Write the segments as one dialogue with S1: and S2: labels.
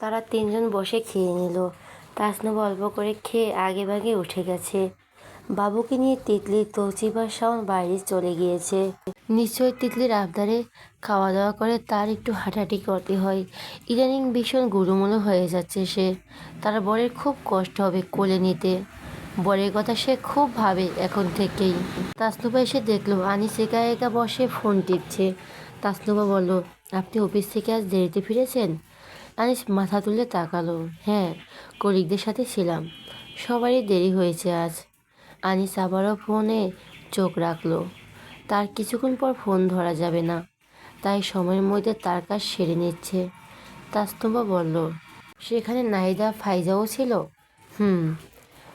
S1: তারা তিনজন বসে খেয়ে নিল। তাসনুভা অল্প করে খেয়ে আগেভাগে উঠে গেছে। বাবুকে নিয়ে তিতলি, তৌচিবা, শাওন বাইরে চলে গিয়েছে। নিশ্চয়ই তিতলির আবদারে খাওয়া দাওয়া করে তার একটু হাঁটাহাঁটি করতে হয়। ইদানিং ভীষণ গুরুমুলু হয়ে যাচ্ছে সে। তার বরের খুব কষ্ট হবে কোলে নিতে। বরের কথা সে খুব ভাবে এখন থেকেই। তাসনুভা এসে দেখলো আনিস একা একা বসে ফোন টিপছে। তাসনুভা বলল, আপনি অফিস থেকে আজ দেরিতে ফিরেছেন? আনিস মাথা তুলে তাকালো। হ্যাঁ, কলিগদের সাথে ছিলাম, সবারই দেরি হয়েছে আজ। আনিস আবারও ফোনে চোখ রাখলো। তার কিছুক্ষণ পর ফোন ধরা যাবে না, তাই সময়ের মধ্যে তার কাজ সেরে নিচ্ছে। তাসনুভা বলল, সেখানে নাহিদা ফাইজাও ছিল? হুম।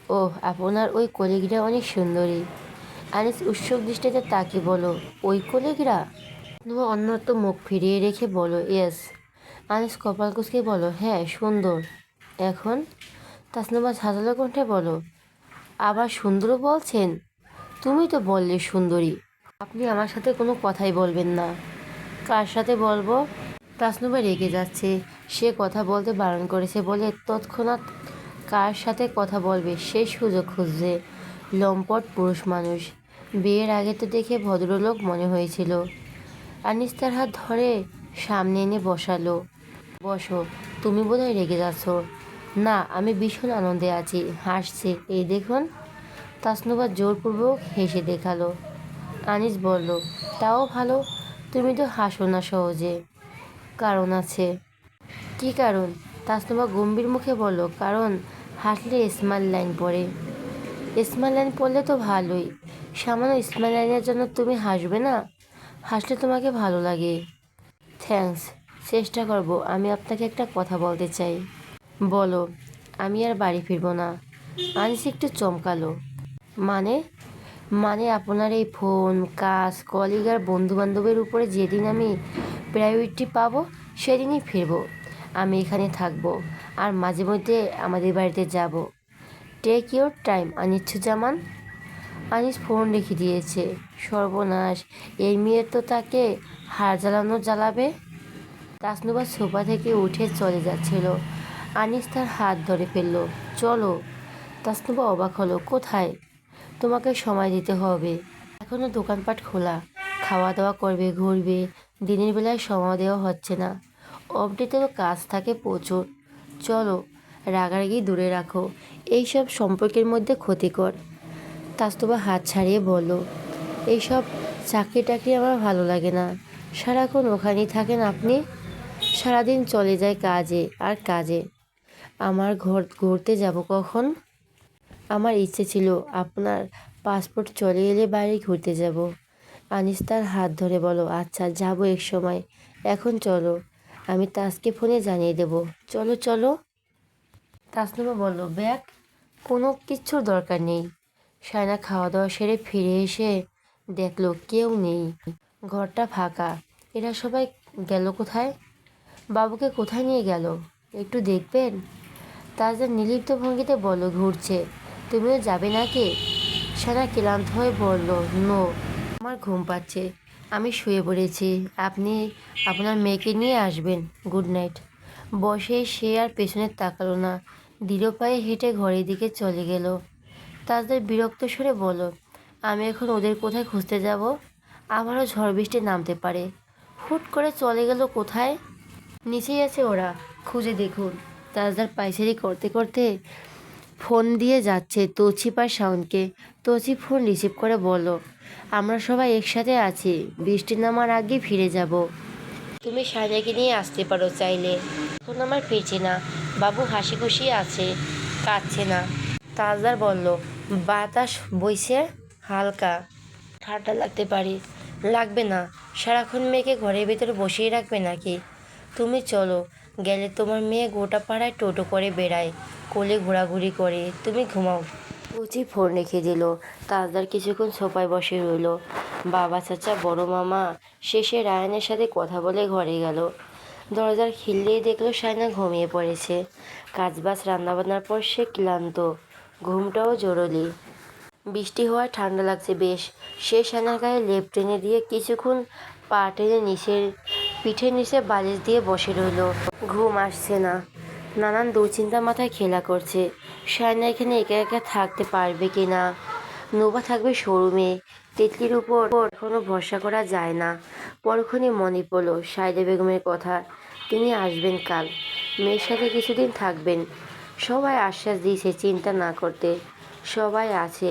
S1: ওহ, আপনার ওই কলিগরা অনেক সুন্দরী। আনিস উৎসুক দৃষ্টিতে তাকিয়ে বলল, ওই কলিগরা? তাসনুভা অন্যত্র মুখ ফিরিয়ে রেখে বলল, ইয়েস। আনিস কপাল কুঁচকে বলল, হ্যাঁ সুন্দর। এখন? তাসনুভা ঝাঁঝালো কণ্ঠে বলল, আবার সুন্দরও বলছেন? তুমি তো বললে সুন্দরী। আপনি আমার সাথে কোনো কথাই বলবেন না। কার সাথে বলবো? তাসনুভা রেগে যাচ্ছে। সে কথা বলতে বারণ করেছে বলে তৎক্ষণাৎ কার সাথে কথা বলবে সেই সুযোগ খুঁজছে। লম্পট পুরুষ মানুষ। বিয়ের আগে তো দেখে ভদ্রলোক মনে হয়েছিল। আনিস তার হাত ধরে সামনে এনে বসালো। বসো। তুমি বোধহয় রেগে যাচ্ছ। না, আমি ভীষণ আনন্দে আছি, হাসছে, এই দেখুন। তাসনুভা জোরপূর্বক হেসে দেখালো। আনিস বলল, তাও ভালো, তুমি তো হাসো না সহজে। কারণ আছে। কি কারণ? তাসনুভা গম্ভীর মুখে বলল, কারণ হাসলে স্মাইল লাইন পড়ে। স্মাইল লাইন পড়লে তো ভালোই, সামান্য স্মাইল লাইনের জন্য তুমি হাসবে না? হাসলে তোমাকে ভালো লাগে। থ্যাঙ্কস, চেষ্টা করব। আমি আপনাকে একটা কথা বলতে চাই। বলো। আমি আর বাড়ি ফিরবো না। আনিস একটু চমকালো। মানে? মানে আপনার এই ফোন, কাজ, কলিগ আর বন্ধুবান্ধবের উপরে যেদিন আমি প্রায়োরিটি পাবো সেদিনই ফিরবো। আমি এখানে থাকবো আর মাঝে মধ্যে আমাদের বাড়িতে যাব। Take your time Anisuzzaman. Anis phone রেখে দিয়েছে। সর্বনাশ, এই মেয়ের তো তাকে হাড় জ্বালানো জ্বালাবে। তাসনুভা সোফা থেকে উঠে চলে যাচ্ছিল। আনিস তার হাত ধরে ফেলল। চলো। তাসনুভা অবাক হলো, কোথায়? তোমাকে সময় দিতে হবে, এখনও দোকানপাট খোলা, খাওয়া দাওয়া করবে, ঘুরবে। দিনের বেলায় সময় দেওয়া হচ্ছে না, অফডেতে তো কাজ থাকে প্রচুর। চলো। রাগারাগি দূরে রাখো, এইসব সম্পর্কের মধ্যে ক্ষতিকর। তাসনুভা হাত ছাড়িয়ে বলল, এইসব চাকরি টাকরি আমার ভালো লাগে না। সারাক্ষণ ওখানেই থাকেন আপনি, সারাদিন চলে যায় কাজে আর কাজে। আমার ঘর ঘুরতে যাব কখন? আমার ইচ্ছে ছিল আপনার পাসপোর্ট চলে এলে বাইরে ঘুরতে যাব। আনিস তার হাত ধরে বলো, আচ্ছা যাবো এক সময়, এখন চলো। আমি তাসকে ফোনে জানিয়ে দেব। চলো চলো। তাসনুভা বলল, ব্যাগ? কোনো কিচ্ছুর দরকার নেই। সায়না খাওয়া দাওয়া সেরে ফিরে এসে দেখলো কেউ নেই, ঘরটা ফাঁকা। এরা সবাই গেল কোথায়? বাবুকে কোথায় নিয়ে গেল? একটু দেখবেন। তাজা নির্লিপ্ত ভঙ্গিতে বলল, ঘুরছে। তুমিও যাবে নাকি? সায়না ক্লান্ত হয়ে বলল, নো, আমার ঘুম পাচ্ছে, আমি শুয়ে পড়েছি। আপনি আপনার মেয়েকে নিয়ে আসবেন। Good night. বসে সে আর পেছনে তাকালো না, দৃঢ় পায়ে হেঁটে ঘরের দিকে চলে গেল। তাজদের বিরক্ত সুরে বলল, আমি এখন ওদের কোথায় খুঁজতে যাব? আবারও ঝড় বৃষ্টি নামতে পারে। হুট করে চলে গেল কোথায়? নিচেই আছে ওরা, খুঁজে দেখুন। তাজদার পায়চারি করতে করতে ফোন দিয়ে যাচ্ছে তৌচিফ আর শাওনকে। তৌচিফ ফোন রিসিভ করে বলল, আমরা সবাই একসাথে আছি, বৃষ্টি নামার আগে ফিরে যাব। তুমি সায়নাকে নিয়ে আসতে পারো চাইলে, এখন আমার ফিরছি না। বাবু হাসি খুশি আছে, কাঁদছে না। তাজদার বলল, বাতাস বইছে হালকা, ঠান্ডা লাগতে পারে। লাগবে না, সারাক্ষণ মেয়েকে ঘরের ভেতরে বসিয়ে রাখবে নাকি? তুমি চলো, গেলে তোমার মেয়ে গোটা পাড়ায় টোটো করে বেড়ায়, কোলে ঘোরাঘুরি করে, তুমি ঘুমাও। বুঝি ফোন রেখে দিল। তাজদার কিছুক্ষণ সোফায় বসে রইল। বাবা, চাচা, বড় মামা শেষে রায়ানের সাথে কথা বলে ঘরে গেল। দরজার খিল্লিয়ে দেখলো সায়না ঘুমিয়ে পড়েছে। কাজবাজ রান্নাবান্নার পর সে ক্লান্ত, ঘুমটাও জরুরি। বৃষ্টি হওয়ায় ঠান্ডা লাগছে বেশ। সে সায়নার গায়ে লেপ টেনে দিয়ে কিছুক্ষণ পা টেনে নিচের পিঠের নিচে বালিশ দিয়ে বসে রইল। ঘুম আসছে না। নানান দুশ্চিন্তা মাথায় খেলা করছে। সায়না এখানে একা একা থাকতে পারবে কি না। নোভা থাকবে শোরুমে। তিতলির উপর এখনো ভরসা করা যায় না। পরক্ষণে মনে পড়ল সাইদা বেগমের কথা। তিনি আসবেন কাল, মেয়ের সাথে কিছুদিন থাকবেন। সবাই আশ্বাস দিয়েছে চিন্তা না করতে। সবাই আছে,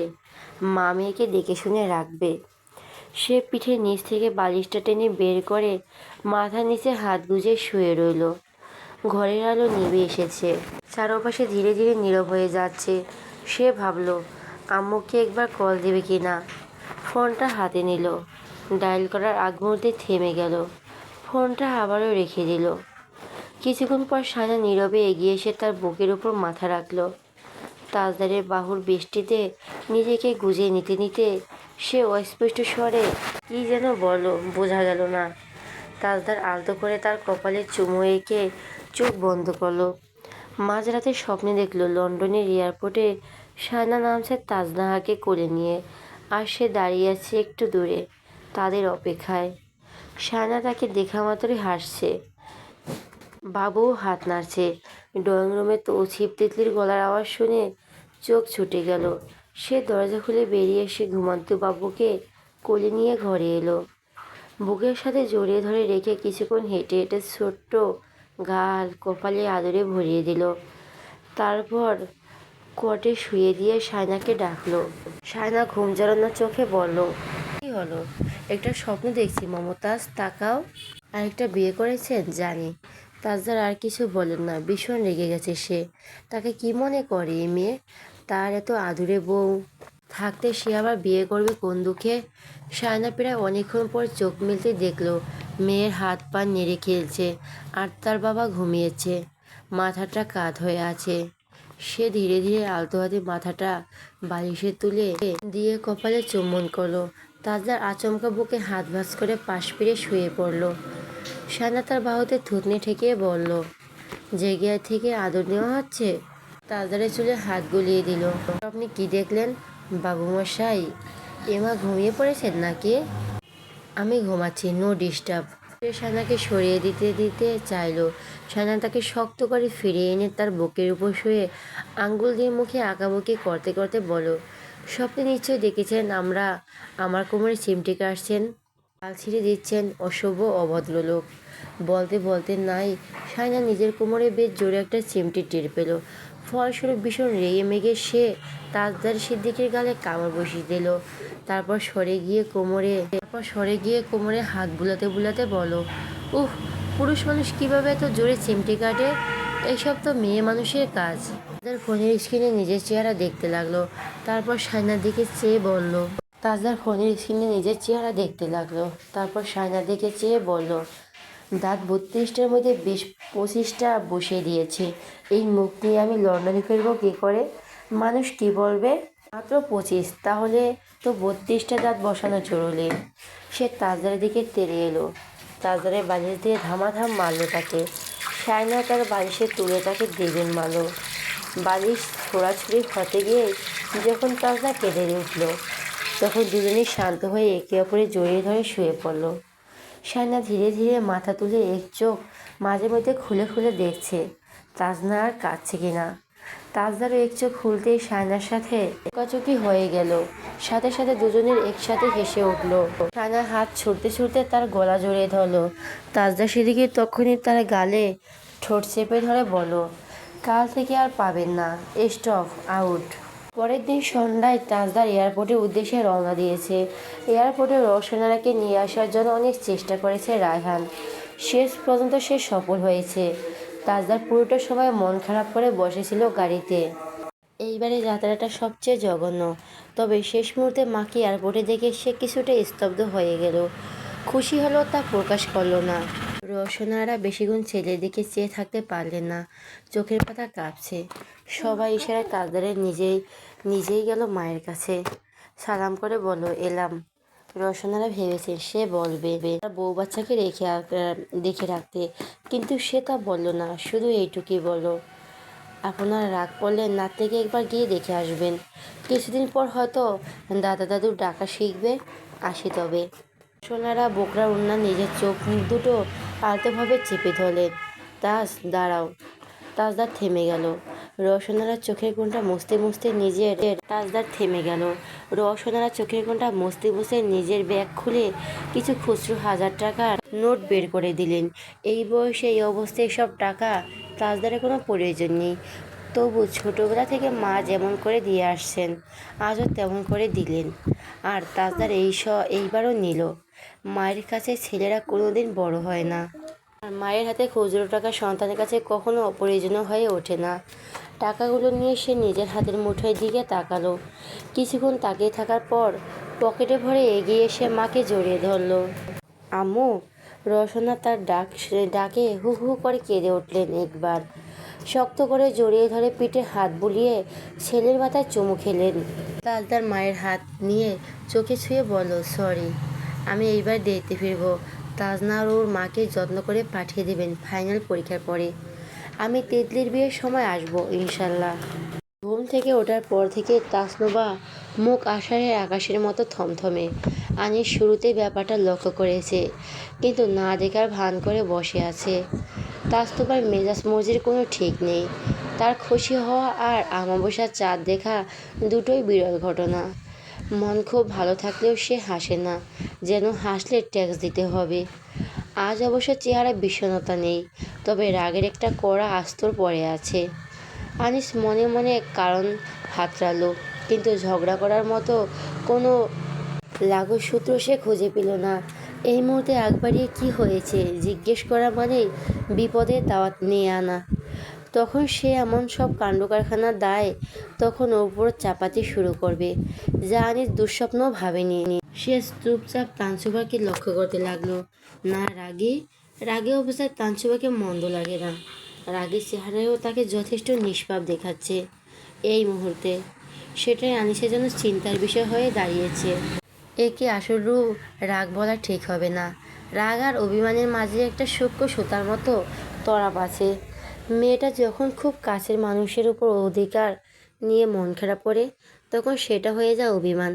S1: মা মেয়েকে দেখে শুনে রাখবে। সে পিঠের নিচ থেকে বালিশটা টেনে বের করে মাথার নিচে হাত গুজে শুয়ে রইল। ঘরের আলো নিভে এসেছে, চারপাশে ধীরে ধীরে নীরব হয়ে যাচ্ছে। সে ভাবল আম্মুকে একবার কল দেবে কি না। ফোনটা হাতে নিল। ডায়াল করার আগ মুহূর্তে থেমে গেল। ফোনটা আবারও রেখে দিল। কিছুক্ষণ পর সায়না নীরবে এগিয়ে এসে তার বুকের উপর মাথা রাখল। তাজদারের বাহুর বৃষ্টিতে নিজেকে গুজিয়ে নিতে নিতে সে অস্পষ্ট স্বরে কী যেন বলল, বোঝা গেল না। তাজদার আলতো করে তার কপালে চুমু এঁকে চোখ বন্ধ করলো। মাঝরাতে স্বপ্নে দেখল লন্ডনের এয়ারপোর্টে সায়না নামছে তাজনাহাকে কোলে নিয়ে, আর সে দাঁড়িয়ে আছে একটু দূরে তাদের অপেক্ষায়। সায়না তাকে দেখা মাত্রই হাসছে। বাবুও হাত নাড়ছে। ড্রয়িং রুমে তৌছিপ তিতলির গলার আওয়াজ শুনে চোখ ছুটে গেল। সে দরজা খুলে বেরিয়ে এসে ঘুমন্ত বাবুকে কোলে নিয়ে ঘরে এলো। বুকের সাথে জড়িয়ে ধরে রেখে কিছুক্ষণ হেঁটে হেঁটে ছোট্ট গাল কপালে আদরে ভরিয়ে দিল। তারপর কটে শুয়ে দিয়ে সায়নাকে ডাকলো। সায়না ঘুম জড়ানো চোখে বলল, কি হলো? একটা স্বপ্ন দেখছি মমতাজ, তাকাও। আরেকটা বিয়ে করেছেন জানি। তাজদার আর কিছু বলেন না, ভীষণ রেগে গেছে সে। তাকে কি মনে করে এই মেয়ে? তার এত আদুরে বউ থাকতে সে আবার বিয়ে করবে কোন দুঃখে? সায়না প্রায় অনেকক্ষণ পর চোখ মেলতে দেখলো মেয়ের হাত পা নেড়ে খেলছে, আর তার বাবা ঘুমিয়েছে। মাথাটা কাত হয়ে আছে। সে ধীরে ধীরে আলতো হাতে মাথাটা বালিশে তুলে দিয়ে কপালে চুম্বন করলো। তাজদার আচমকা বুকে হাত ভাঁজ করে পাশ ফিরে শুয়ে পড়ল। সায়না তার বাহুতে থুতনি ঠেকিয়ে বলল, জেগে থেকে আদর নেওয়া হচ্ছে। তাজদারের চুলে হাত গুলিয়ে দিল। আপনি কি দেখলেন বাবুমশাই? এমা ঘুমিয়ে পড়েছেন নাকি? আমি ঘুমাচ্ছি, নো ডিস্টার্ব। সে সায়নাকে সরিয়ে দিতে দিতে চাইল। সায়না তাকে শক্ত করে ফিরিয়ে এনে তার বুকের উপর শুয়ে আঙ্গুল দিয়ে মুখে আঁকাবুকি করতে করতে বলো, স্বপ্নে নিশ্চয়ই দেখেছেন আমার কোমরে চিমটি কাটছেন, গাল ছিঁড়ে দিচ্ছেন, অসভ্য অভদ্র লোক। বলতে বলতে নাই সায়না নিজের কোমরে বেশ জোরে একটা চিমটি টের পেল। ফলস্বরূপ ভীষণ রেগে মেগে সে তাজদার সিদ্দিকের গালে কামড় বসিয়ে দিল। তারপর সরে গিয়ে কোমরে হাত বুলাতে বুলাতে বলো, উহ, পুরুষ মানুষ কিভাবে এত জোরে চিমটি কাটে? এইসব তো মেয়ে মানুষের কাজ। তাদের ফোনের স্ক্রিনে নিজের চেহারা দেখতে লাগলো। তারপর সায়নার দিকে চেয়ে বলল, সায়নার দিকে চেয়ে বলল, দাঁত 32টার মধ্যে 20-25টা বসিয়ে দিয়েছে। এই মুখ নিয়ে আমি লন্ডনে ফিরবো কী করে? মানুষ কি বলবে? মাত্র 25, তাহলে তো 32টা দাঁত বসানো জরুরি। সে তাজদারের দিকে তেড়ে এলো। তাজদারের বালিশ দিয়ে ধামাধাম মারল তাকে। সায়না তার বালিশে তুলে তাকে দেবেন মারল। বালিশ ছোড়াছুড়ি হতে গিয়ে যখন তাজদা কেঁদে উঠল, তখন দুজনেই শান্ত হয়ে একে অপরে জড়িয়ে ধরে শুয়ে পড়ল। সায়না ধীরে ধীরে মাথা তুলে এক চোখ মাঝে মধ্যে খুলে খুলে দেখছে তাজনা আর কাঁদছে কিনা। তাজদারও এক চোখ খুলতেই সায়নার সাথে চোখাচোখি হয়ে গেল। সাথে সাথে দুজনের একসাথে হেসে উঠল। সায়নার হাত ছুটতে ছুটতে তার গলা জড়িয়ে ধরলো। তাজদা সেদিকে তখনই তার গালে ঠোঁট চেপে ধরে বলল, কাল থেকে আর পাবেন না, স্টপ, আউট। পরের দিন সন্ধ্যায় তাজদার এয়ারপোর্টের উদ্দেশ্যে রওনা দিয়েছে। এয়ারপোর্টে রওশনারাকে নিয়ে আসার জন্য অনেক চেষ্টা করেছে রায়হান। শেষ পর্যন্ত সে সফল হয়েছে। তাজদার পুরোটা সময় মন খারাপ করে বসেছিল গাড়িতে। এইবারে যাত্রাটা সবচেয়ে জঘন্য। তবে শেষ মুহূর্তে মাকে এয়ারপোর্টে দেখে সে কিছুটা স্তব্ধ হয়ে গেল। খুশি হলেও তা প্রকাশ করল না। রওশনারা বেশিক্ষণ ছেলের দিকে চেয়ে থাকতে পারলেন না। চোখের পাতা কাঁপছে। সবাই ইশারায় তাজদারের নিজেই গেল মায়ের কাছে। সালাম করে বলল, এলাম। রওশনারা ভেবেছেন সে বলবে তার বউ বাচ্চাকে দেখে রাখতে, কিন্তু সে তা বলল না। শুধু এইটুকুই বলল, আপনার রাগ করলে নাতনিকে একবার গিয়ে দেখে আসবেন। কিছুদিন পর হয়তো দাদা দাদুর ডাকা শিখবে। আসি তবে। সোনারা বোকরা উন্না নিজের চোখ মুখ দুটো আলতোভাবে চেপে ধরলেন। তাজ, দাঁড়াও। তাজদার থেমে গেল। রওশনারা চোখের কোণটা মুছতে মুছতে নিজের ব্যাগ খুলে কিছু খুচরো 1000 টাকার নোট বের করে দিলেন। এই বয়সে এই অবস্থায় এসব টাকা তাজদারের কোনো প্রয়োজন নেই, তবু ছোটবেলা থেকে মা যেমন করে দিয়ে আসছেন আজও তেমন করে দিলেন। আর তাজদার এইবারও নিল। মায়ের কাছে ছেলেরা কোনোদিন বড় হয় না, আর মায়ের হাতে খুচরো টাকা সন্তানের কাছে কখনো অপ্রয়োজনীয় হয়ে ওঠে না। টাকাগুলো নিয়ে সে নিজের হাতের মুঠোয় দিকে তাকালো। কিছুক্ষণ তাকিয়ে থাকার পর পকেটে ভরে এগিয়ে এসে মাকে জড়িয়ে ধরল। আম্মু! রওশনা তার ডাকে হু হু করে কেঁদে উঠলেন একবার। শক্ত করে জড়িয়ে ধরে পিঠে হাত বুলিয়ে ছেলের মাথায় চুমু খেলেন। তাজদার মায়ের হাত নিয়ে চোখে ছুঁয়ে বলল, সরি, আমি এইবার দেখতে ফিরবো। তাজনার ওর মাকে যত্ন করে পাঠিয়ে দেবেন ফাইনাল পরীক্ষার পরে। আমি তিতলির বিয়ের সময় আসবো ইনশাল্লাহ। ঘুম থেকে ওঠার পর থেকে তাসনুবা মুখ আষাঢ়ের আকাশের মতো থমথমে। আনিস শুরুতেই ব্যাপারটা লক্ষ্য করেছে, কিন্তু না দেখার ভান করে বসে আছে। তাসনুবার মেজাজ মর্জির কোনো ঠিক নেই। তার খুশি হওয়া আর আমাবস্যার চাঁদ দেখা দুটোই বিরল ঘটনা। মন খুব ভালো থাকলেও সে হাসে না, যেন হাসলে ট্যাক্স দিতে হবে। আজ অবশ্য চেহারা বিষণ্ণতা নেই, তবে রাগের একটা কড়া আস্তর পড়ে আছে। আনিস মনে মনে কারণ হাতড়ালো, কিন্তু ঝগড়া করার মতো কোনো লাগোসূত্র সে খুঁজে পেল না। এই মুহূর্তে আগ বাড়িয়ে কী হয়েছে জিজ্ঞেস করা মানেই বিপদের দাওয়াত নিয়ে আনা। তখন সে এমন সব কাণ্ডকারখানার দায় তখন ওর উপর চাপাতে শুরু করবে, যা আনিস দুঃস্বপ্নও ভাবেনি। সে চুপচাপ তানসুবাকে লক্ষ্য করতে লাগলো। না, রাগে অবস্থায় তানসুবাকে মন্দ লাগে না। রাগের চেহারায়ও তাকে যথেষ্ট নিষ্পাপ দেখাচ্ছে এই মুহূর্তে। সেটাই আনিসের জন্য চিন্তার বিষয় হয়ে দাঁড়িয়েছে। একে আসল রূপ রাগ বলা ঠিক হবে না। রাগ আর অভিমানের মাঝে একটা সূক্ষ্ম সুতার মতো তড়াপ আছে। মেয়েটা যখন খুব কাছের মানুষের উপর অধিকার নিয়ে মন খারাপ করে, তখন সেটা হয়ে যায় অভিমান।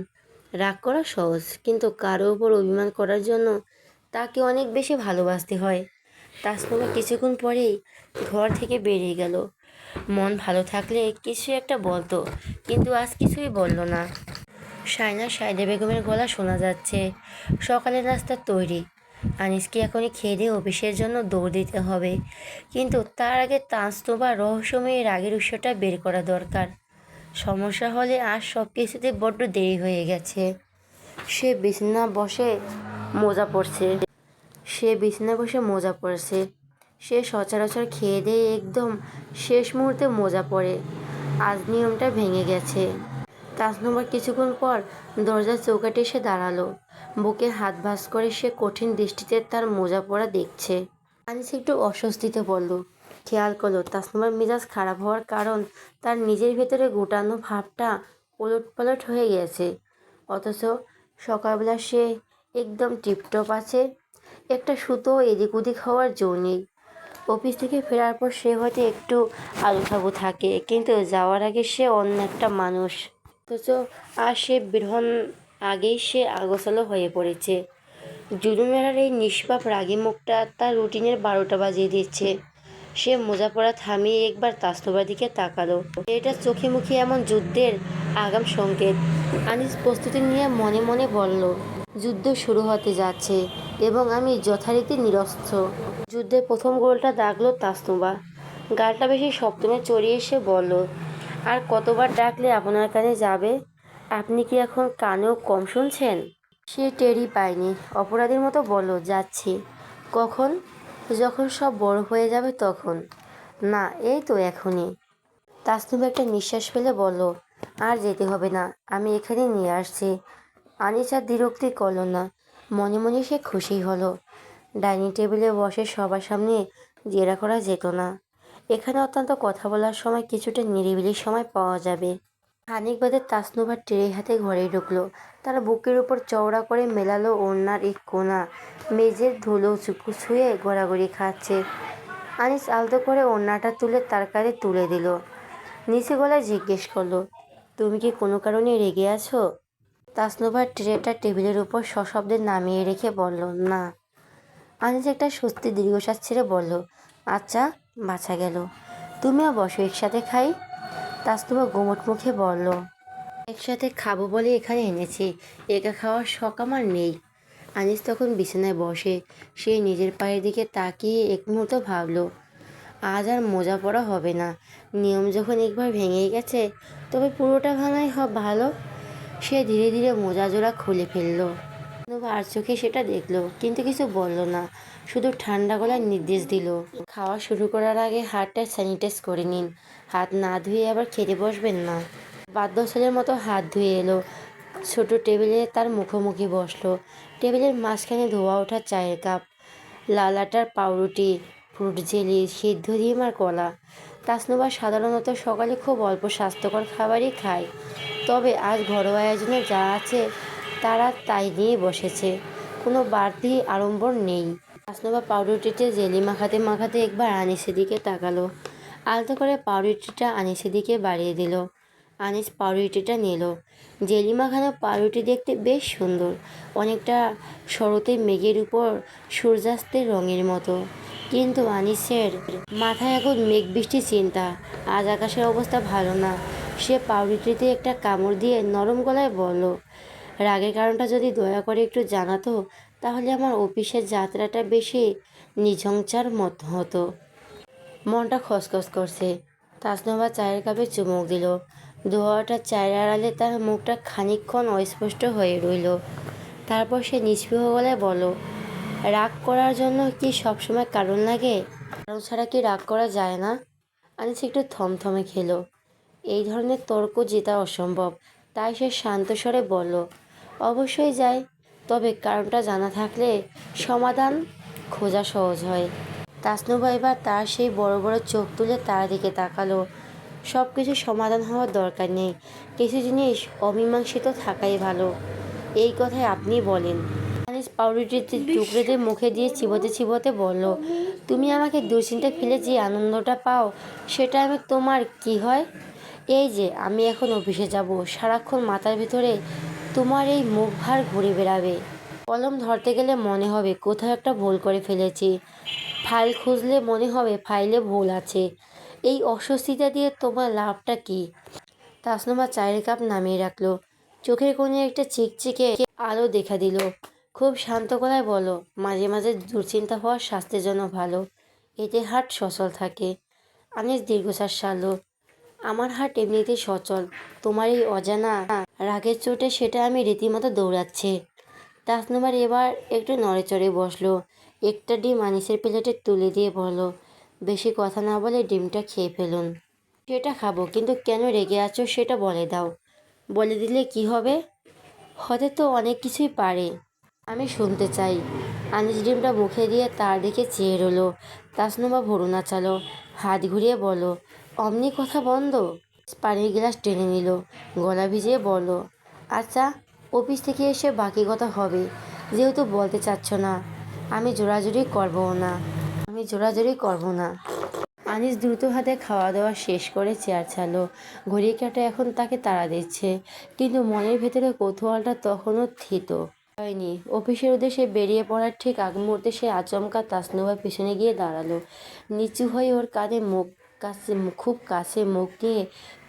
S1: রাগ করা সহজ, কিন্তু কারো উপর অভিমান করার জন্য তাকে অনেক বেশি ভালোবাসতে হয়। তাসনুবা কিছুক্ষণ পরেই ঘর থেকে বেরিয়ে গেল। মন ভালো থাকলে কিছু একটা বলতো, কিন্তু আজ কিছুই বলল না। সাইদা বেগমের গলা শোনা যাচ্ছে, সকালের নাস্তা তৈরি। আনিসকে এখনই খেয়ে দিয়ে অফিসের জন্য দৌড় দিতে হবে, কিন্তু তার আগে তাসনুবা রহস্যময়ী রাগের উৎসটা বের করা দরকার। সমস্যা হলে আজ সব কিছুতে বড্ড দেরি হয়ে গেছে। সে বিছানায় বসে মোজা পড়ছে। সে সচরাচর খেয়ে দিয়ে একদম শেষ মুহূর্তে মোজা পড়ে। আজ নিয়মটা ভেঙে গেছে। তাসনুবার কিছুক্ষণ পর দরজার চৌকাঠে এসে দাঁড়ালো। বুকে হাত ভাঁজ করে সে কঠিন দৃষ্টিতে তার মোজা পড়া দেখছে। আনিস একটু অস্বস্তিতে পড়ল। খেয়াল করলো তাসনুবার মেজাজ খারাপ হওয়ার কারণ তার নিজের ভেতরে গোটানো ভাবটা ওলটপালট হয়ে গেছে, অথচ সকালবেলা সে একদম টিপটপ আছে। একটা সুতো এদিক ওদিক হওয়ার জো নেই। অফিস থেকে ফেরার পর সে হয়তো একটু আলুথাবু থাকে, কিন্তু যাওয়ার আগে সে অন্য একটা মানুষ। অথচ আর সে বের হন আগেই সে আগোছালো হয়ে পড়েছে। জুলুমেরার এই নিষ্পাপ রাগী মুখটা তার রুটিনের 12টা বাজিয়ে দিচ্ছে। সে মোজা পড়া থামিয়ে একবার তাসনুবার দিকে তাকালো। এটা চোখে মুখে এমন যুদ্ধের আগাম সংকেত। আনিস প্রস্তুতি নিয়ে মনে মনে বলল, যুদ্ধ শুরু হতে যাচ্ছে এবং আমি যথারীতি নিরস্ত্র। যুদ্ধের প্রথম গোলটা দাগলো তাসনুবা। গালটা বেশি সপ্তমে চড়িয়ে এসে বলল, আর কতবার ডাকলে আপনার কানে যাবে? আপনি কি এখন কানেও কম শুনছেন? সে টেরই পায়নি, অপরাধীর মতো বলল, যাচ্ছি। কখন? যখন সব বড় হয়ে যাবে তখন। না, এই তো এখনই। তাসনুবা একটা নিঃশ্বাস ফেলে বলল, আর যেতে হবে না, আমি এখানে নিয়ে আসছি। আনিস আর দ্বিরুক্তি করল না, মনে মনে সে খুশি হলো। ডাইনিং টেবিলে বসে সবার সামনে জেরা করা যেত না। এখানে অত্যন্ত কথা বলার সময় কিছুটা নিরিবিলি সময় পাওয়া যাবে। খানিক বাদে তাসনুবা ট্রে হাতে ঘরে ঢুকলো। তার বুকের উপর চওড়া করে মেলালো ওড়নার এক কোণা, মেঝের ধুলো ছুঁয়ে গড়াগড়ি খাচ্ছে। আনিস আলতো করে ওড়নাটা তুলে তার কাঁধে তুলে দিল। নিচু গলায় জিজ্ঞেস করলো, তুমি কি কোনো কারণে রেগে আছো? তাসনুবার ট্রেটা টেবিলের উপর সশব্দে নামিয়ে রেখে বলল, না। আনিস একটা স্বস্তির দীর্ঘশ্বাস ছেড়ে বলল, আচ্ছা, বাঁচা গেল। তুমিও বসো, একসাথে খাই। তাসনুভা গোমট মুখে বলল, একসাথে খাবো বলে এখানে এনেছি, একা খাওয়ার শখ আমার নেই। আনিস তখন বিছানায় বসে। সে নিজের পায়ের দিকে তাকিয়ে এক মুহূর্ত ভাবল, আজ আর মোজা পরা হবে না। নিয়ম যখন একবার ভেঙেই গেছে, তবে পুরোটা ভাঙাই ভালো। সে ধীরে ধীরে মোজা জোড়া খুলে ফেলল। আর চোখে সেটা দেখলো, কিন্তু কিছু বলল না, শুধু ঠান্ডা গলায় নির্দেশ দিল, খাওয়া শুরু করার আগে হাতটা স্যানিটাইজ করে নিন। হাত না ধুয়ে আবার খেতে বসবেন না। বাধ্য ছেলের মতো হাত ধুয়ে এলো। ছোট টেবিলে তার মুখোমুখি বসলো। টেবিলের মাঝখানে ধোয়া ওঠা চায়ের কাপ, লাল আটার পাউরুটি, ফ্রুট জেলি, সিদ্ধ ডিম আর কলা। তাসনুভা সাধারণত সকালে খুব অল্প স্বাস্থ্যকর খাবারই খায়, তবে আজ ঘরোয়া আয়োজনে যা আছে তারা তাই নিয়ে বসেছে। কোনো বাড়তি আড়ম্বর নেই। তাসনুভা পাউরুটিতে জেলি মাখাতে মাখাতে একবার আনিসের দিকে তাকালো। আলতো করে পাউরুটিটা আনিসের দিকে বাড়িয়ে দিল। আনিস পাউরুটিটা নিল। জেলি মাখানো পাউরুটি দেখতে বেশ সুন্দর, অনেকটা শরতে মেঘের উপর সূর্যাস্তের রঙের মতো। কিন্তু আনিসের মাথায় এখন মেঘ বৃষ্টির চিন্তা। আজ আকাশের অবস্থা ভালো না। সে পাউরুটিতে একটা কামড় দিয়ে নরম গলায় বলল, রাগের কারণটা যদি দয়া করে একটু জানাতো, তাহলে আমার অফিসের যাত্রাটা বেশি নিঝঞ্চার মত হতো। মনটা খসখস করছে। তাসনুভা চায়ের কাপে চুমুক দিল। ধোঁয়াটা চায়ের আড়ালে তার মুখটা খানিকক্ষণ অস্পষ্ট হয়ে রইল। তারপর সে নিস্পৃহ গলায় বলল, রাগ করার জন্য কি সবসময় কারণ লাগে? কারণ ছাড়া কি রাগ করা যায় না? আনিস একটু থমথমে খেলো। এই ধরনের তর্ক জেতা অসম্ভব, তাই সে শান্ত স্বরে বলল, অবশ্যই যায়, তবে কারণটা জানা থাকলে সমাধান খোঁজা সহজ হয়। তাসনুভা এবার তার সেই বড় বড় চোখ তুলে তার দিকে তাকালো। সব কিছু সমাধান হওয়ার দরকার নেই, কিছু জিনিস অমীমাংসিত থাকাই ভালো। এই কথায় আপনি বলেন। আনিস পাউরুটিতে টুকরে দিয়ে মুখে দিয়ে চিবোতে চিবোতে বলল, তুমি আমাকে দুশ্চিন্তায় ফেলে যে আনন্দটা পাও, সেটা আমি তোমার কি হয়? এই যে আমি এখন অফিসে যাব, সারাক্ষণ মাথার ভিতরে তোমার এই মুখ ভার ঘুরে বেড়াবে। কলম ধরতে গেলে মনে হবে কোথাও একটা ভুল করে ফেলেছি, ফাইল খুঁজলে মনে হবে ফাইলে ভুল আছে। এই অস্বস্তিটা দিয়ে তোমার লাভটা কি? তাসনুভা চায়ের কাপ নামিয়ে রাখলো। চোখের কোণে একটা চিকচিকে আলো দেখা দিল। খুব শান্ত গলায় বলো, মাঝে মাঝে দুশ্চিন্তা হওয়ার স্বাস্থ্যের জন্য ভালো, এতে হার্ট সচল থাকে। আনিস দীর্ঘশ্বাস ছাড়ল। আমার হার্ট এমনিতেই সচল, তোমার এই অজানা রাগের চোটে সেটা আমি রীতিমতো দৌড়াচ্ছে। তাসনুমার এবার একটু নড়েচড়ে বসলো। একটা ডিম আনিসের প্লেটে তুলে দিয়ে বলল, বেশি কথা না বলে ডিমটা খেয়ে ফেলুন। সেটা খাবো, কিন্তু কেন রেগে আছো সেটা বলে দাও। বলে দিলে কি হবে? হতে তো অনেক কিছুই পারে। আমি শুনতে চাই। আনিস ডিমটা মুখে দিয়ে তার দিকে চেয়ে রইল। তাসনুমা ভরু নাচালো, হাত ঘুরিয়ে বলল, অমনি কথা বন্ধ। পানির গ্লাস টেনে নিল, গলা ভিজিয়ে বলল, আচ্ছা, অফিস থেকে এসে বাকি কথা হবে। যেহেতু বলতে চাচ্ছ না, আমি জোরাজুরি করবো না। আনিস দ্রুত হাতে খাওয়া দাওয়া শেষ করে চেয়ার ছাড়লো। ঘড়ির কাঁটা এখন তাকে তাড়া দিচ্ছে, কিন্তু মনের ভেতরে কৌতূহলটা তখনও থিত হয়নি। অফিসের উদ্দেশ্যে বেরিয়ে পড়ার ঠিক আগ মুহূর্তে সে আচমকা তাসনুভার পিছনে গিয়ে দাঁড়ালো। নিচু হয়ে ওর কাঁধে খুব কাছে মুখ নিয়ে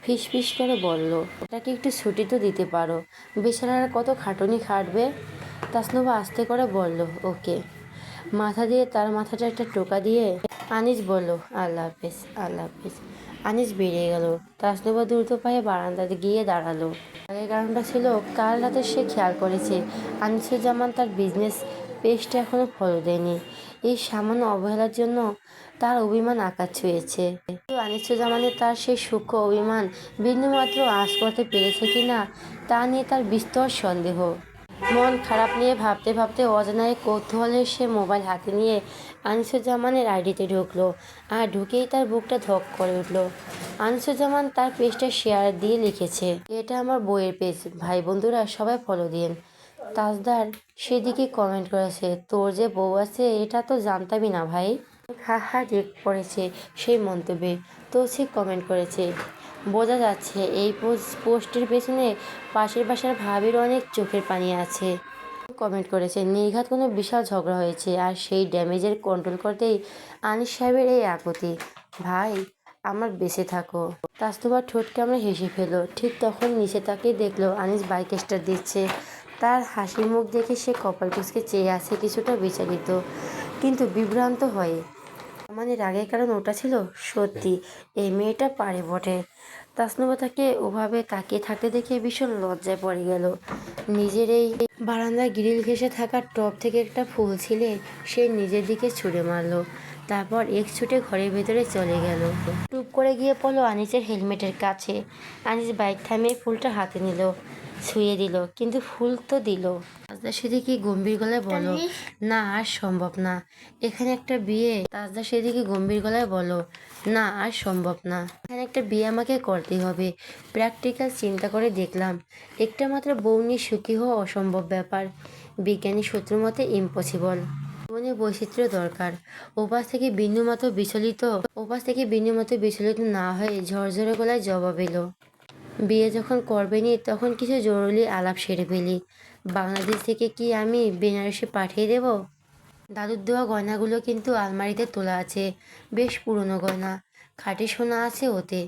S1: ফিসফিস করে বলল, ওটাকে একটু ছুটি তো দিতে পারো, বেচারারা কত খাটুনি খাটবে। তাসনুভা আস্তে করে বলল, ওকে। মাথা দিয়ে তার মাথাটা একটা টোকা দিয়ে আনিস বলল, আল্লাহ হাফেজ, আল্লাহ হাফেজ। আনিস বেরিয়ে গেল। তাসনুভা দ্রুত পায়ে বারান্দাতে গিয়ে দাঁড়ালো। আগের কারণটা ছিল, কাল রাতে সে খেয়াল করেছে আনিসুজ্জামান তার বিজনেস পেজটা এখনও ফলো দেয়নি। এই সামান্য অবহেলার জন্য তার অভিমান আকাশ ছুঁয়েছে। কিন্তু আনিসুজ্জামানের তার সেই সূক্ষ্ম অভিমান বিন্দুমাত্র আঁচ করতে পেরেছে কিনা তা নিয়ে তার বিস্তর সন্দেহ। মন খারাপ নিয়ে ভাবতে ভাবতে অজানায় কৌতূহলে সে মোবাইল হাতে নিয়ে আনিসুজ্জামানের আইডিতে ঢুকলো। আর ঢুকেই তার বুকটা ধক করে উঠল। আনিসুজ্জামান তার পেজটা শেয়ার দিয়ে লিখেছে, এটা আমার বইয়ের পেজ, ভাই বন্ধুরা সবাই ফলো দিন। তাজদার সেদিকে কমেন্ট করেছে, তোর যে বউ আছে এটা তো জানতামই না ভাই। হা হা রেক পড়েছে সেই মন্তব্যে। তৌসিফ কমেন্ট করেছে, বোঝা যাচ্ছে এই পোস্টের পেছনে পাশের বাসার ভাবির অনেক চোখের পানি আছে। কমেন্ট করেছে, নির্ঘাত কোনো বিশাল ঝগড়া হয়েছে আর সেই ড্যামেজের কন্ট্রোল করতেই আনিস সাহেবের এই আকুতি। ভাই, আমার বেঁচে থাকো। তাসনুবার ঠোঁট কামড়ে হেসে ফেলো। ঠিক তখন নিচে তাকিয়ে দেখলো আনিস বাইক স্টার্ট দিচ্ছে। তার হাসি মুখ দেখে সে কপাল কুঁচকে চেয়ে আছে, কিছুটা বিচলিত কিন্তু বিভ্রান্ত হয়ে। মানে রাগের কারণ ওটা ছিল? সত্যি এই মেয়েটা পারে বটে। তাসনুবা তাকে ওভাবে তাকিয়ে থাকতে দেখে ভীষণ লজ্জায় পড়ে গেল। নিজের এই বারান্দায় গ্রিল ঘেঁষে থাকা টব থেকে একটা ফুল ছিলে সে নিজের দিকে ছুঁড়ে মারলো। তারপর এক ছুটে ঘরের ভেতরে চলে গেল। টুপ করে গিয়ে পড়লো আনিসের হেলমেটের কাছে। আনিস বাইক থামিয়ে ফুলটা হাতে নিল, ছুঁয়ে দিল, কিন্তু ফুল তো দিল। তাজদা সেদিকে গম্ভীর গলায় বলো, না আর সম্ভব না, এখানে একটা বিয়ে। তাজদা সেদিকে গম্ভীর গলায় বলো, না আর সম্ভব না, এখানে একটা বিয়ে আমাকে করতেই হবে। প্র্যাকটিক্যাল চিন্তা করে দেখলাম একটা মাত্র বউ নিয়ে সুখী হওয়া অসম্ভব ব্যাপার। বিজ্ঞানী সূত্র মতে ইম্পসিবল। জীবনে বৈচিত্র্য দরকার। ওপাশ থেকে বিন্দুমাত্র বিচলিত না হয়ে ঝরঝরে গলায় জবাব এলো, বিয়ে যখন করবেনি তখন কিছু জরুরি আলাপ সেরে ফেলি। বাংলাদেশ থেকে কি আমি বেনারসি পাঠিয়ে দেব? দাদুর দেওয়া গয়নাগুলো কিন্তু আলমারিতে তোলা আছে, বেশ পুরনো গয়না, খাঁটি সোনা আছে ওতে।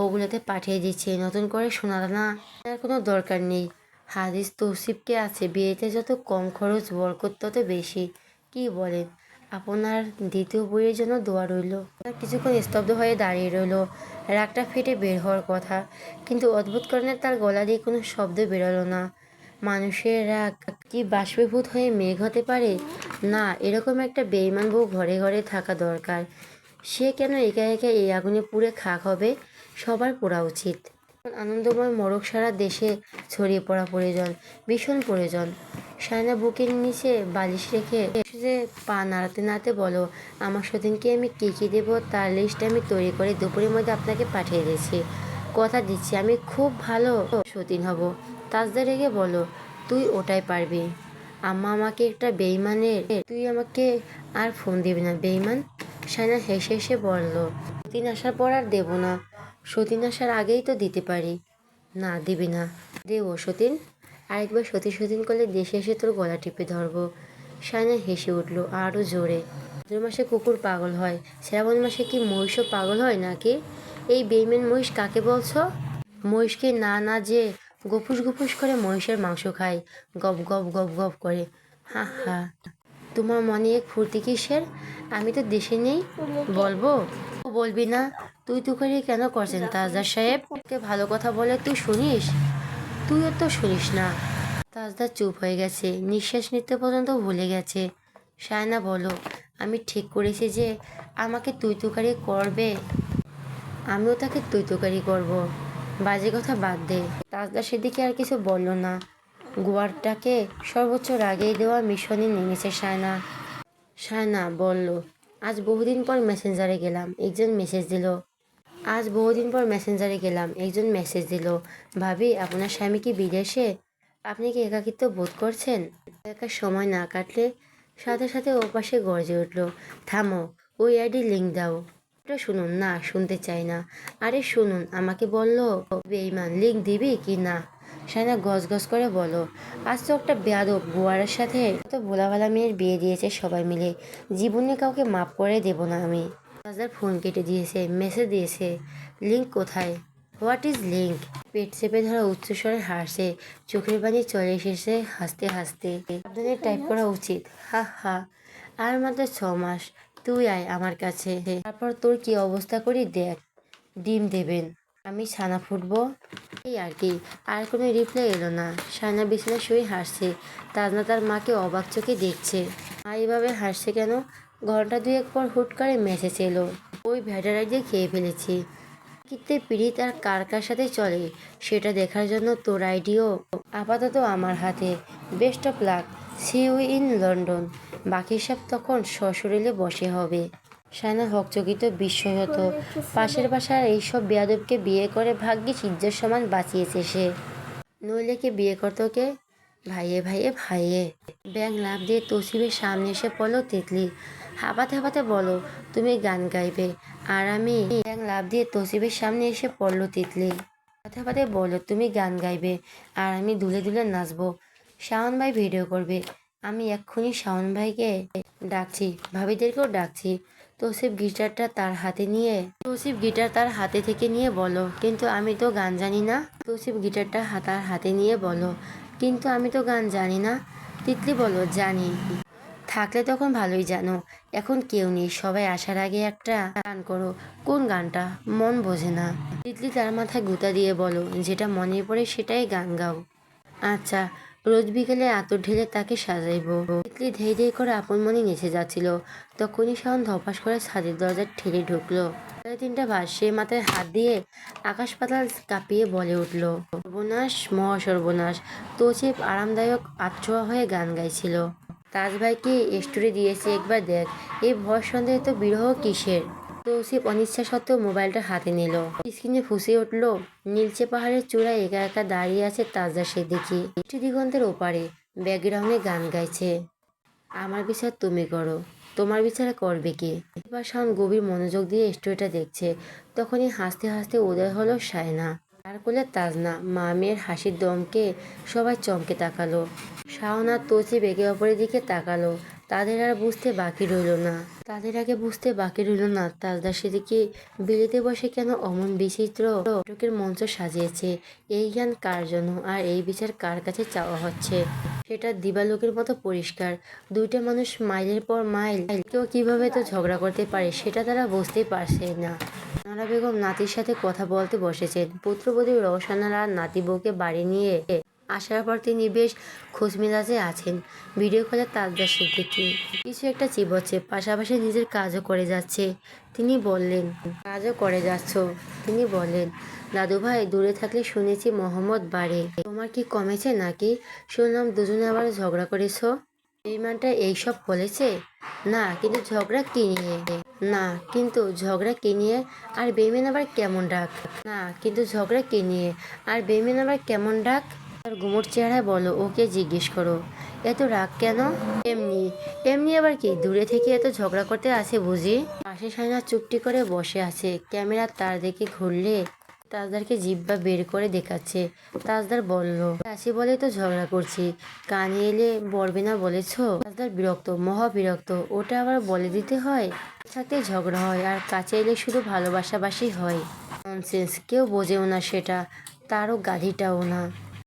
S1: ওগুলোতে পাঠিয়ে দিচ্ছে, নতুন করে সোনা দানা আর কোনো দরকার নেই। হাদিস তৌসিফকে আছে, বিয়েতে যত কম খরচ বরকত তত বেশি। কি বলেন? আপনার দ্বিতীয় বইয়ের জন্য দোয়া রইল। কিছুক্ষণ স্তব্ধ হয়ে দাঁড়িয়ে রইল। রাগটা ফেটে বের হওয়ার কথা, কিন্তু অদ্ভুত কারণে তার গলা দিয়ে কোনো শব্দ বেরোলো না। মানুষের রাগ কি বাষ্পীভূত হয়ে মেঘ হতে পারে? না, এরকম একটা বেঈমান বউ ঘরে ঘরে থাকা দরকার। সে কেন একা একা এই আগুনে পুড়ে খাক হবে? সবার পোড়া উচিত। আনন্দময় মোড়ক সারা দেশে ছড়িয়ে পড়া প্রয়োজন, ভীষণ প্রয়োজন। সায়না বুকের নিচে বালিশ রেখে যে পা নাড়াতে নাড়াতে বলো, আমার সতীনকে আমি কী কী দেবো তার লিস্ট আমি তৈরি করে দুপুরের মধ্যে আপনাকে পাঠিয়ে দিচ্ছি। কথা দিচ্ছি আমি খুব ভালো সতীন হব। তাজদা রেগে বলো, তুই ওটাই পারবি। আম্মা আমাকে একটা বেইমানের, তুই আমাকে আর ফোন দিবি না বেইমান। সায়না হেসে হেসে বলল, সতীন আসার পর আর দেবো না। সতীন আসার আগেই তো দিতে পারি। না দিবি না। দেবো সতীন। আরেকবার সতীন করলে দেশে এসে তোর গলা টিপে ধরবো। সায়না হেসে উঠল আরও জোরে। ভাদ্র মাসে কুকুর পাগল হয়, শ্রাবণ মাসে কি মহিষও পাগল হয় নাকি? এই বেইমান মহিষ কাকে বলছো? মহিষকে না না যে গফুস গফুস করে মহিষের মাংস খায়, গপ গপ গপ গপ করে। হা হা, তোমার মনে এক ফুর্তি কিসের? আমি তো দেশে নেই। বলবো? বলবি না? তুই করে কেন করছেন তাজদার সাহেব? কে ভালো কথা বলে তুই শুনিস? তুইও তো শুনিস না। তাজদা চুপ হয়ে গেছে, নিঃশ্বাস নিতে পর্যন্ত ভুলে গেছে। সায়না বলো, আমি ঠিক করেছি যে আমাকে তুকারি করবে, আমিও তাকে তুকারি করব। বাজে কথা বাদ দে। তাজদা সেদিকে আর কিছু বলল না। গোয়ারটাকে সর্বোচ্চ রাগেই দেওয়া মিশনে নেমেছে সায়না বলল, আজ বহুদিন পর মেসেঞ্জারে গেলাম, একজন মেসেজ দিল, ভাবি আপনার স্বামী কি বিদেশে? আপনি কি একাকিত্ব বোধ করছেন? একা সময় না কাটলে? সাথে সাথে ওপাশে গর্জে উঠল, থামো, ওই আইডি লিঙ্ক দাও। ওটা শুনুন। না, শুনতে চাই না। আরে শুনুন, আমাকে বললো বেঈমান, লিঙ্ক দিবি কি না? সায়না গজ করে বলো, আজ তো একটা বেয়াদব গোয়ারের সাথে তো ভোলাভালা মেয়ের বিয়ে দিয়েছে সবাই মিলে, জীবনে কাউকে মাফ করে দেব না আমি। তাজদার ফোন কেটে দিয়েছে, মেসেজ দিয়েছে, লিঙ্ক কোথায়? What is link? পেট চেপে ধরা উচ্চস্বরে হাসছে, চোখের পানি চলে এসেছে হাসতে হাসতে। সাবধানে টাইপ করা উচিত। হা হা, আর মাত্র 6 মাস। তুই আয় আমার কাছে, তারপর তোর কি অবস্থা করি দেখ। ডিম দেবেন, আমি ছানা ফুটবো, এই আর কি। আর কোনো রিপ্লাই এলো না। সায়না বিছানায় শুয়ে হাসছে। তাজনা তার মাকে অবাক চোখে দেখছে। মা এইভাবে হাসছে কেন? ঘন্টা দুয়েক পর হুট করে মেসেজ এলো, ওই ভ্যাটারাই দিয়ে খেয়ে ফেলেছি। কিত্তে পিড়িত আর কার কার সাথে চলে সেটা দেখার জন্য তোর আইডিও আপাতত আমার হাতে। Best of luck, see you in London. বাকি সব তখন সশরীরে বসে হবে। সায়না হকচকিত বিস্ময় হতো। পাশের বাসার এইসব বেয়াদবকে বিয়ে করে ভাগ্যিস ইজ্জত সমান বাঁচিয়েছে সে, নইলে কে বিয়ে করতো কে? ভাইয়ে ভাইয়ে ভাইয়ে। ব্যাং লাফ দিয়ে তসিবের সামনে এসে পড়লো তিতলি। হাঁপাতে হাঁপাতে বলো, তুমি গান গাইবে আর আমি? ব্যাং লাফ দিয়ে তসিবের সামনে এসে পড়লো তিতলি। হাঁপাতে হাঁপাতে বলো, তুমি গান গাইবে আর আমি দুলে দুলে নাচবো। শাওন ভাই ভিডিও করবে। আমি এক্ষুনি শাওন ভাইকে ডাকছি, ভাবিদেরকেও ডাকছি। তৌসিফ গিটার তার হাতে থেকে নিয়ে বলো, কিন্তু আমি তো গান জানি না। তৌসিফ গিটারটা তার হাতে নিয়ে বলো, কিন্তু আমি তো গান জানি না। তিতলি বলো, জানি। থাকলে তখন ভালোই জানো। এখন কেউ নেই, সবাই আসার আগে একটা গান করো। কোন গানটা? মন বোঝে না। তিতলি তার মাথায় গুঁতা দিয়ে বলো, যেটা মনে পড়ে সেটাই গান গাও। আচ্ছা, রোজ বিকেলে আতর ঢেলে তাকে সাজাইবো। তিতলি ধেই ধেই করে আপন মনে নেচে যাচ্ছিল। তখনই শাওন ধপাস করে ছাদের দরজা ঠেলে ঢুকলো। 3:30 বাজে। মাথায় হাত দিয়ে আকাশ পাতাল কাঁপিয়ে বলে উঠল, সর্বনাশ, মহা সর্বনাশ। তৌসিফ আরামদায়ক আচ্ছোয়া হয়ে গান গাইছিল। তাজ ভাইকে স্টোরি দিয়েছে, একবার দেখ। এই ভর সন্দেহে তো বিরহ কিসের? তৌসিফ অনিচ্ছা সত্ত্বেও মোবাইলটা হাতে নিল। স্ক্রিনে ফুঁসে উঠল, নীলচে পাহাড়ের চূড়ায় একা একা দাঁড়িয়ে আছে তাজা সিদ্দিকী। দিগন্তের ওপারে ব্যাকগ্রাউন্ডে গান গাইছে, আমার বিচার তুমি করো, তোমার বিচার করবে কে? এবার শাওন গভীর মনোযোগ দিয়ে স্টোরিটা দেখছে। তখনই হাসতে হাসতে উদয় হলো সায়না। তার কোলে তাজনা। মা মেয়ের হাসির দমকে সবাই চমকে তাকালো। শাওন আর তৌসিফ একে অপরের দিকে তাকালো। তাদের আগে বুঝতে বাকি রইল না তাজদা সিদ্দিকী বিলিতে বসে কেন অমন বিচিত্র নাটকের মঞ্চ সাজিয়েছে। এই জ্ঞান কার জন্য আর এই বিচার কার কাছে চাওয়া হচ্ছে, সেটা দিবালোকের মতো পরিষ্কার। দুইটা মানুষ মাইলের পর মাইল কেউ কিভাবে তো ঝগড়া করতে পারে সেটা তারা বুঝতেই পারছে না। নরা বেগম নাতির সাথে কথা বলতে বসেছেন। পুত্রবধূ রওশনারা আর নাতি বউকে বাড়ি নিয়ে আসার পর তিনি বেশ খোঁজমেজাজে আছেন। ভিডিও কলে তাজদা সিদ্দিকী কিছু একটা চিবোচ্ছে, পাশাপাশি নিজের কাজও করে যাচ্ছে। তিনি বললেন, দাদু ভাই, দূরে থাকলে শুনেছি মোহাম্মদ বাড়ে। তোমার কি কমেছে নাকি? শুনলাম দুজনে আবার ঝগড়া করেছো। বেইমানটা এইসব বলেছে? না, কিন্তু ঝগড়া কি নিয়ে? না, কিন্তু ঝগড়া কি নিয়ে? আর বেইমান আবার কেমন ডাক? না, কিন্তু ঝগড়া কি নিয়ে? আর বেইমান আবার কেমন ডাক? তার গুমোট চেহারায় বলো, ওকে জিজ্ঞেস করো। এত রাগ কেন? এমনি। এমনি আবার কি? দূরে থেকে এত ঝগড়া করতে আছে বুঝি? পাশে সায়না চুপটি করে বসে আছে। ক্যামেরা তার দিকে ঘুরলে তাজদারকে জিহ্বা বের করে দেখাচ্ছে। তাজদার বলল, আছি বলেই তো ঝগড়া করছি, কানে এলে বলবে না বলেছ? তাজদার বিরক্ত, মহা বিরক্ত। ওটা আবার বলে দিতে হয়? থাকতে ঝগড়া হয় আর কাছে এলে শুধু ভালোবাসাবাসি হয়। ননসেন্স, কেউ বোঝেও না সেটা, তারও গাধিটাও না।